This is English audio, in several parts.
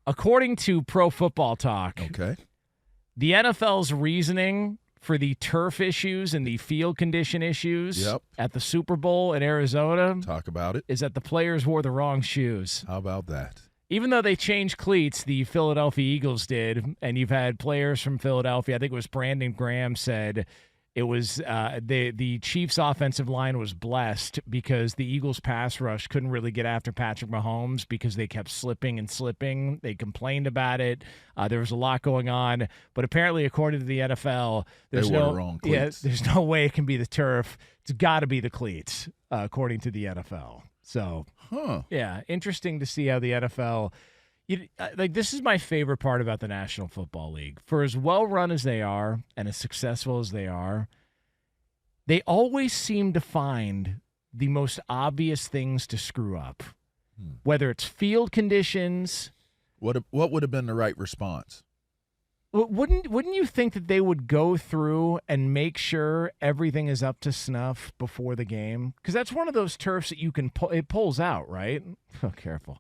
According to Pro Football Talk, Okay. the NFL's reasoning for the turf issues and the field condition issues at the Super Bowl in Arizona Talk about it. is that the players wore the wrong shoes. How about that? Even though they changed cleats, the Philadelphia Eagles did, and you've had players from Philadelphia, I think it was Brandon Graham said it was the Chiefs' offensive line was blessed because the Eagles' pass rush couldn't really get after Patrick Mahomes because they kept slipping and slipping. They complained about it. There was a lot going on, but apparently, according to the NFL, there's they wore the wrong cleats. There's no way it can be the turf. It's got to be the cleats, according to the NFL. So, yeah, interesting to see how the NFL. This is my favorite part about the National Football League. For as well run as they are and as successful as they are, they always seem to find the most obvious things to screw up. Whether it's field conditions. What would have been the right response? Wouldn't you think that they would go through and make sure everything is up to snuff before the game? Because that's one of those turfs that you can pull. It pulls out, right? Oh, careful.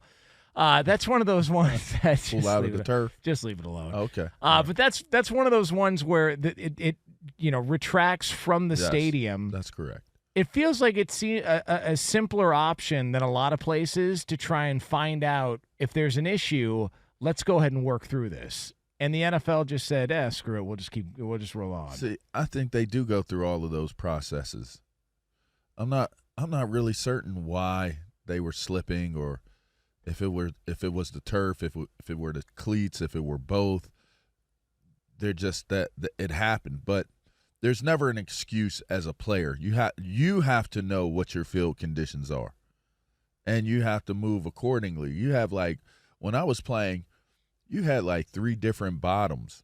That's one of those ones that pull out of the turf. Just leave it alone. Okay. But that's one of those ones where it retracts from the stadium. That's correct. It feels like it's a simpler option than a lot of places to try and find out if there's an issue. Let's go ahead and work through this. And the NFL just said, screw it. We'll just roll on. See, I think they do go through all of those processes. I'm not really certain why they were slipping or if it was the turf, if it were the cleats, if it were both. They're just that it happened, but there's never an excuse as a player. You have to know what your field conditions are, and you have to move accordingly. You have when I was playing, you had 3 different bottoms.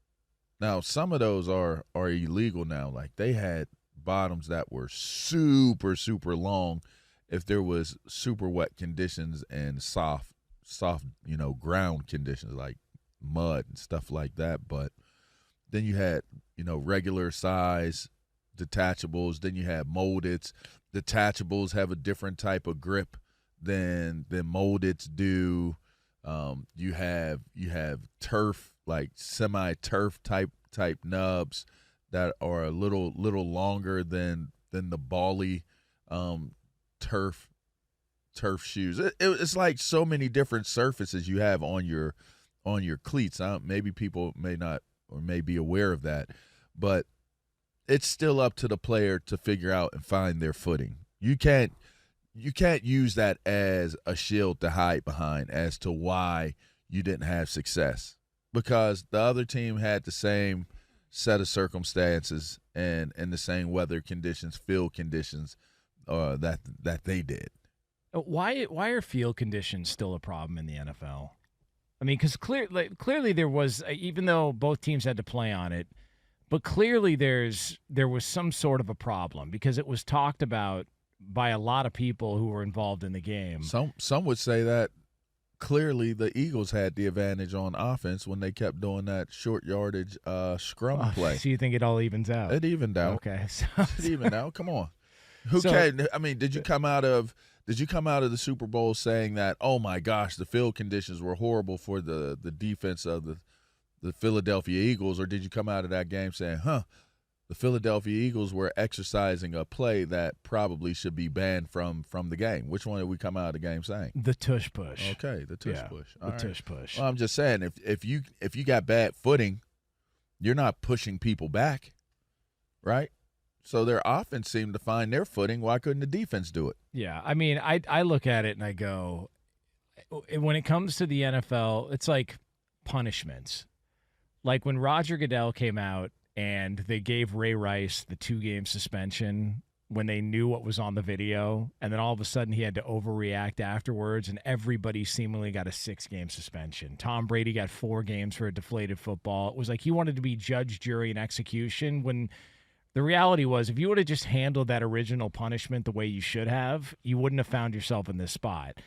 Now some of those are illegal now. They had bottoms that were super, super long if there was super wet conditions and soft, ground conditions like mud and stuff like that. But then you had, regular size detachables. Then you had moldeds. Detachables have a different type of grip than moldeds do. You have turf, semi-turf type nubs that are a little longer than the bally turf shoes. It's like so many different surfaces you have on your cleats. Maybe people may not or may be aware of that, but it's still up to the player to figure out and find their footing. You can't use that as a shield to hide behind as to why you didn't have success, because the other team had the same set of circumstances and the same weather conditions, field conditions that they did. Why are field conditions still a problem in the NFL? I mean, because clearly there was, even though both teams had to play on it, but clearly there was some sort of a problem because it was talked about by a lot of people who were involved in the game. Some would say that clearly the Eagles had the advantage on offense when they kept doing that short yardage scrum play. So you think it all evens out? It evened out. Okay. It evened out. Come on. Did you come out of the Super Bowl saying that, oh my gosh, the field conditions were horrible for the defense of the Philadelphia Eagles, or did you come out of that game saying, the Philadelphia Eagles were exercising a play that probably should be banned from the game? Which one did we come out of the game saying? The tush push. Okay, the tush push. All right. Tush push. Well, I'm just saying, if you got bad footing, you're not pushing people back, right? So their offense seemed to find their footing. Why couldn't the defense do it? Yeah, I mean, I look at it and I go, when it comes to the NFL, it's like punishments. Like when Roger Goodell came out and they gave Ray Rice the 2-game suspension when they knew what was on the video, and then all of a sudden he had to overreact afterwards, and everybody seemingly got a 6-game suspension. Tom Brady got 4 games for a deflated football. It was like he wanted to be judge, jury, and execution when the reality was, if you would have just handled that original punishment the way you should have, you wouldn't have found yourself in this spot.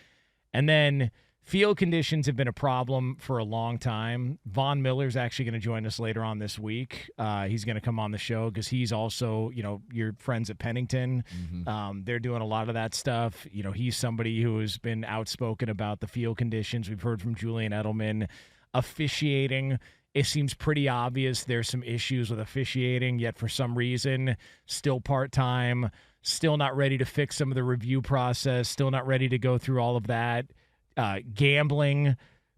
And then field conditions have been a problem for a long time. Von Miller's actually going to join us later on this week. He's going to come on the show because he's also, your friends at Pennington. Mm-hmm. They're doing a lot of that stuff. He's somebody who has been outspoken about the field conditions. We've heard from Julian Edelman. Officiating, it seems pretty obvious there's some issues with officiating, yet for some reason, still part-time, still not ready to fix some of the review process, still not ready to go through all of that. Gambling,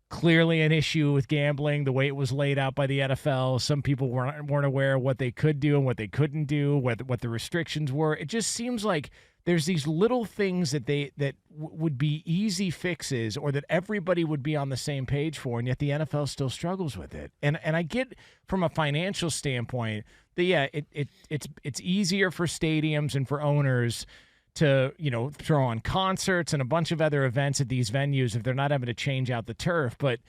clearly an issue with gambling, the way it was laid out by the NFL. Some people weren't aware of what they could do and what they couldn't do, what the restrictions were. It just seems like there's these little things that would be easy fixes or that everybody would be on the same page for, and yet the NFL still struggles with it. And I get from a financial standpoint that, yeah, it's easier for stadiums and for owners to, throw on concerts and a bunch of other events at these venues if they're not having to change out the turf. But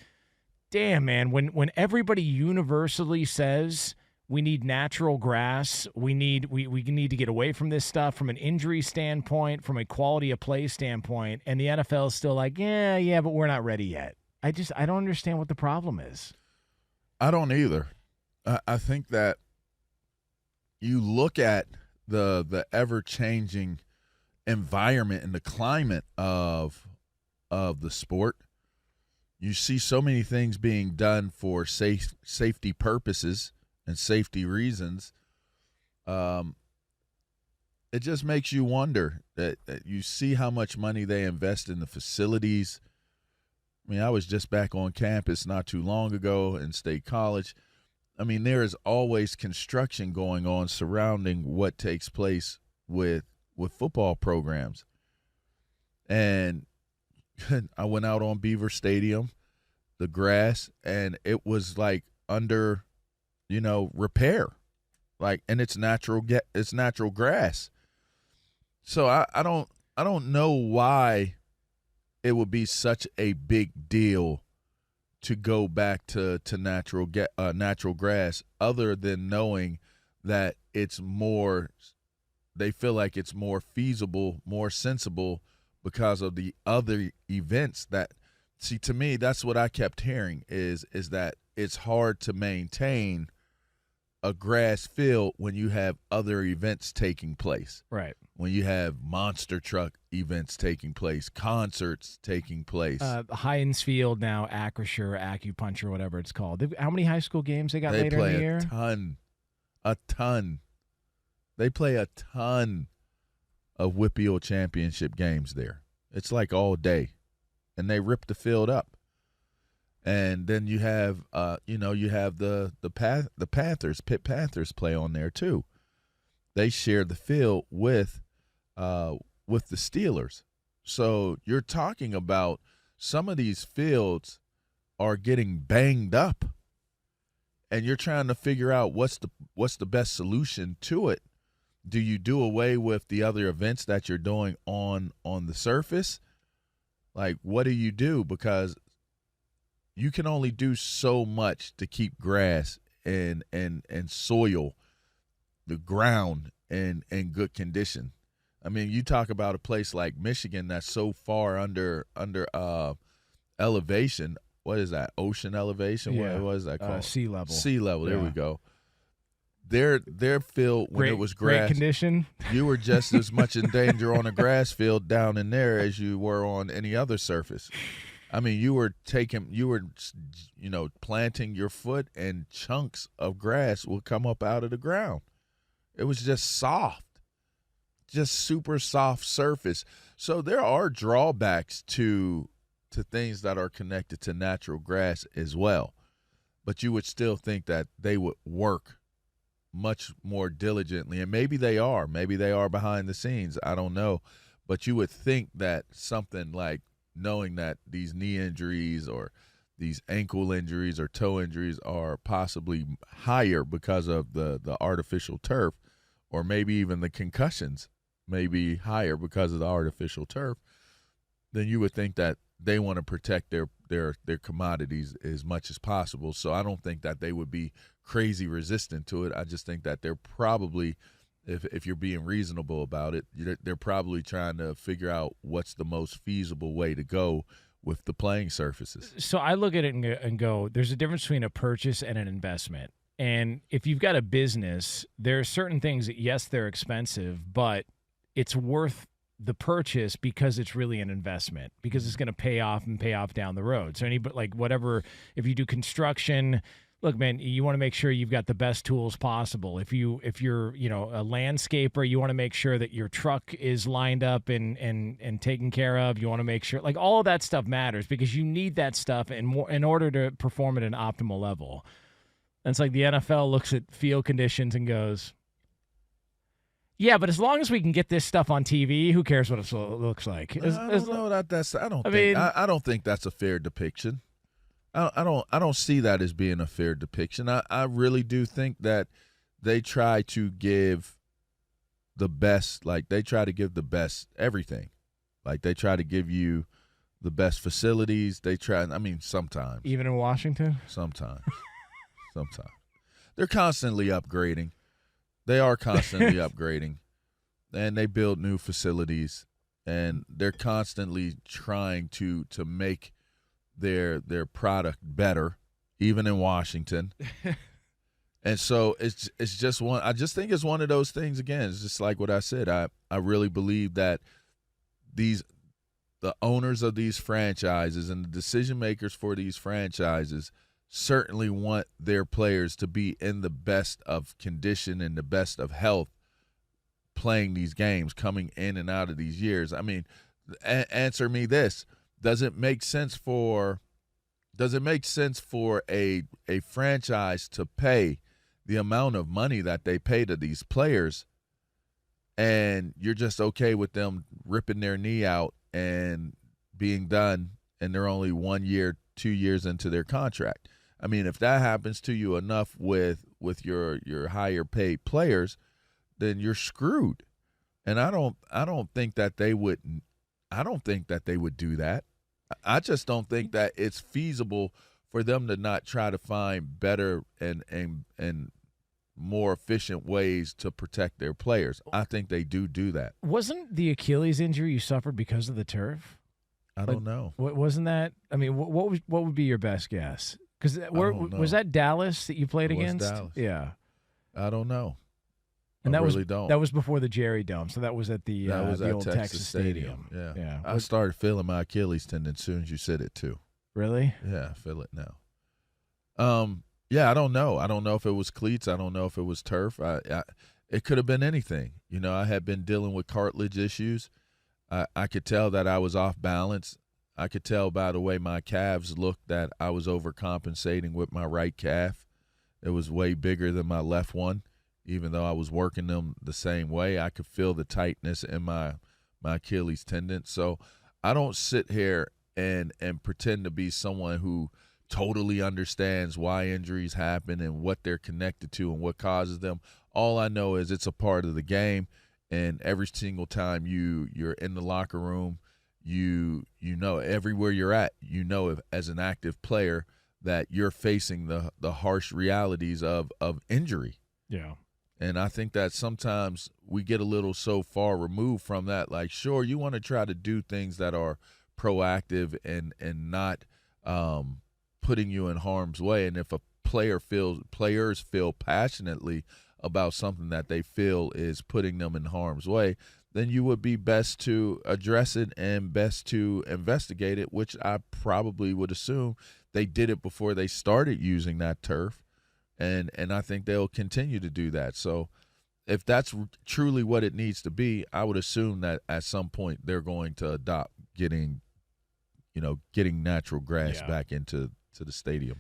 damn, man, when everybody universally says we need natural grass, we need to get away from this stuff from an injury standpoint, from a quality of play standpoint, and the NFL is still like, yeah, but we're not ready yet. I don't understand what the problem is. I don't either. I think that you look at the ever-changing environment and the climate of the sport. You see so many things being done for safety purposes and safety reasons. It just makes you wonder that you see how much money they invest in the facilities. I mean, I was just back on campus not too long ago in State College. I mean, there is always construction going on surrounding what takes place with football programs. And I went out on Beaver Stadium, the grass, and it was like under, repair. Like, and it's natural grass. So I don't know why it would be such a big deal to go back to natural grass, other than knowing that they feel like it's more feasible, more sensible because of the other events that, see, to me, that's what I kept hearing is that it's hard to maintain a grass field when you have other events taking place. Right. When you have monster truck events taking place, concerts taking place. Heinz Field now, Acrisure, Acupuncture, whatever it's called. How many high school games they got later in the year? They play a ton. They play a ton of WPIAL championship games there. It's like all day, and they rip the field up. And then you have, the Panthers. Pitt Panthers play on there too. They share the field with the Steelers. So you're talking about some of these fields are getting banged up, and you're trying to figure out what's the best solution to it. Do you do away with the other events that you're doing on the surface? Like, what do you do? Because you can only do so much to keep grass and soil, the ground, in good condition. I mean, you talk about a place like Michigan that's so far under elevation. What is that? Ocean elevation? Yeah. What is that called? Sea level. Sea level. There we go. Their field, when it was grass, great condition. You were just as much in danger on a grass field down in there as you were on any other surface. I mean, you were planting your foot, and chunks of grass would come up out of the ground. It was just soft, just super soft surface. So there are drawbacks to things that are connected to natural grass as well. But you would still think that they would work much more diligently, and maybe they are behind the scenes. I don't know, but you would think that something like knowing that these knee injuries or these ankle injuries or toe injuries are possibly higher because of the artificial turf, or maybe even the concussions may be higher because of the artificial turf, then you would think that they want to protect their commodities as much as possible. So I don't think that they would be crazy resistant to it. I just think that they're probably, if you're being reasonable about it, they're probably trying to figure out what's the most feasible way to go with the playing surfaces. So I look at it and go, there's a difference between a purchase and an investment. And if you've got a business, there are certain things that, yes, they're expensive, but it's worth the purchase because it's really an investment, because it's going to pay off down the road. So whatever, if you do construction, look, man, you want to make sure you've got the best tools possible. If you're a landscaper, you want to make sure that your truck is lined up and taken care of. You want to make sure, like, all of that stuff matters because you need that stuff in order to perform at an optimal level. And it's like the NFL looks at field conditions and goes, yeah, but as long as we can get this stuff on TV, who cares what it looks like? I don't think that's a fair depiction. I don't see that as being a fair depiction. I really do think that they try to give the best, like they try to give the best everything. Like they try to give you the best facilities. Sometimes. Even in Washington? Sometimes. They're constantly upgrading. They are constantly upgrading, and they build new facilities, and they're constantly trying to make their product better, even in Washington. And so it's just one. I just think it's one of those things. Again, it's just like what I said. I really believe that the owners of these franchises and the decision makers for these franchises certainly want their players to be in the best of condition and the best of health playing these games, coming in and out of these years. I mean, answer me this. Does it make sense for a franchise to pay the amount of money that they pay to these players and you're just okay with them ripping their knee out and being done and they're only 1 year, 2 years into their contract? I mean, if that happens to you enough with your higher paid players, then you're screwed. And I don't think that they would do that. I just don't think that it's feasible for them to not try to find better and more efficient ways to protect their players. I think they do that. Wasn't the Achilles injury you suffered because of the turf? I don't know. Wasn't that? I mean, what would be your best guess? Because was that Dallas that you played against? Dallas. Yeah. I don't know. And that was before the Jerry Dome, so that was at the old Texas Stadium. Yeah. I started feeling my Achilles tendon as soon as you said it too. Really? Yeah, I feel it now. Yeah, I don't know. I don't know if it was cleats. I don't know if it was turf. It could have been anything. You know, I had been dealing with cartilage issues. I could tell that I was off balance. I could tell by the way my calves looked that I was overcompensating with my right calf. It was way bigger than my left one. Even though I was working them the same way, I could feel the tightness in my Achilles tendon. So I don't sit here and pretend to be someone who totally understands why injuries happen and what they're connected to and what causes them. All I know is it's a part of the game, and every single time you're in the locker room, you know everywhere you're at, you know as an active player that you're facing the harsh realities of injury. Yeah. And I think that sometimes we get a little so far removed from that. Like, sure, you want to try to do things that are proactive and not putting you in harm's way. And if a players feel passionately about something that they feel is putting them in harm's way, then you would be best to address it and best to investigate it, which I probably would assume they did it before they started using that turf. And I think they'll continue to do that. So if that's truly what it needs to be, I would assume that at some point they're going to adopt getting natural grass back into the stadiums.